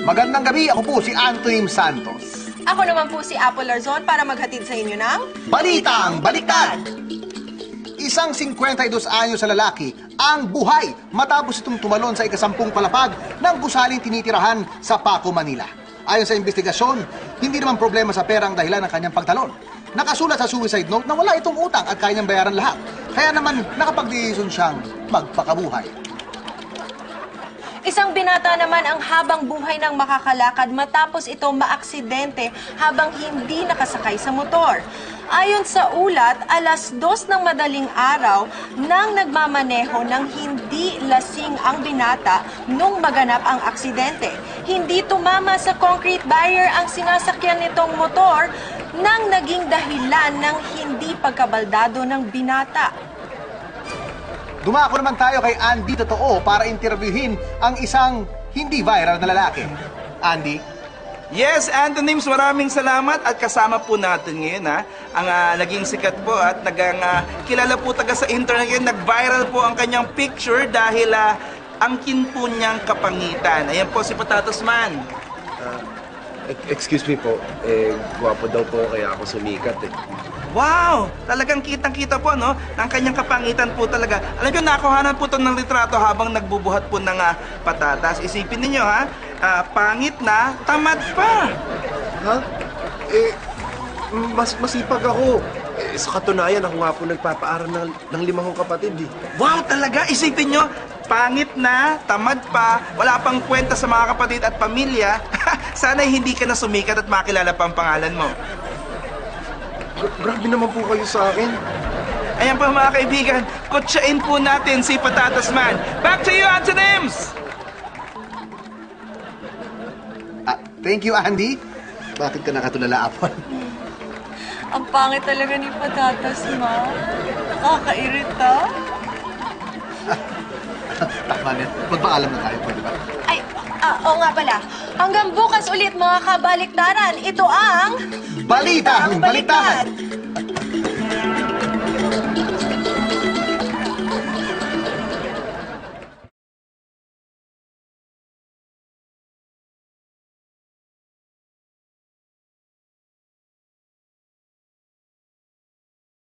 Magandang gabi, ako po si Anthony Santos. Ako naman po si Apple Larzon para maghatid sa inyo ng Balitang Baliktad! Isang 52 anyos sa lalaki ang buhay matapos itong tumalon sa ikasampung palapag ng gusaling tinitirahan sa Paco, Manila. Ayon sa investigasyon, hindi naman problema sa pera ang dahilan ng kanyang pagtalon. Nakasulat sa suicide note na wala itong utang at kaya niyang bayaran lahat. Kaya naman nakapag-desisyon siyang magpakabuhay. Isang binata naman ang habang buhay ng makakalakad matapos ito maaksidente habang hindi nakasakay sa motor. Ayon sa ulat, alas 2 ng madaling araw nang nagmamaneho ng hindi lasing ang binata nung maganap ang aksidente. Hindi tumama sa concrete barrier ang sinasakyan nitong motor nang naging dahilan ng hindi pagkabaldado ng binata. Dumako naman tayo kay Andy Totoo para interviewin ang isang hindi viral na lalaki. Andy? Yes, Antonyms, maraming salamat at kasama po natin ngayon ang naging sikat po at kilala po taga sa internet ngayon, nag-viral po ang kanyang picture dahil ang kin po niyang kapangitan. Ayan po si Patatas Man. Excuse me po, gwapo daw po kaya ako sumikat eh. Wow! Talagang kitang-kita po, no? Ang kanyang kapangitan po talaga. Alam niyo, nakuhanan po ito ng litrato habang nagbubuhat po ng patatas. Isipin ninyo, pangit na, tamad pa. Ha? Mas masipag ako. Sa katunayan, ako nga po nagpapaaral ng 5 kong kapatid eh. Wow, talaga? Isipin nyo, pangit na, tamad pa, wala pang kwenta sa mga kapatid at pamilya. Sana'y hindi ka na sumikat at makilala pa ang pangalan mo. Grabe naman po kayo sa akin. Ayan po mga kaibigan, kutsain po natin si Patatas Man. Back to you, Antonyms! Thank you, Andy. Bakit ka nakatulala, Apple? Ang pangit talaga ni Patatas, ma. Nakakairita. Tama na. Magpaalam na tayo, pwede ba? Ay, oo nga pala. Hanggang bukas ulit mga kabaliktaran, ito ang... Balitang Baliktad!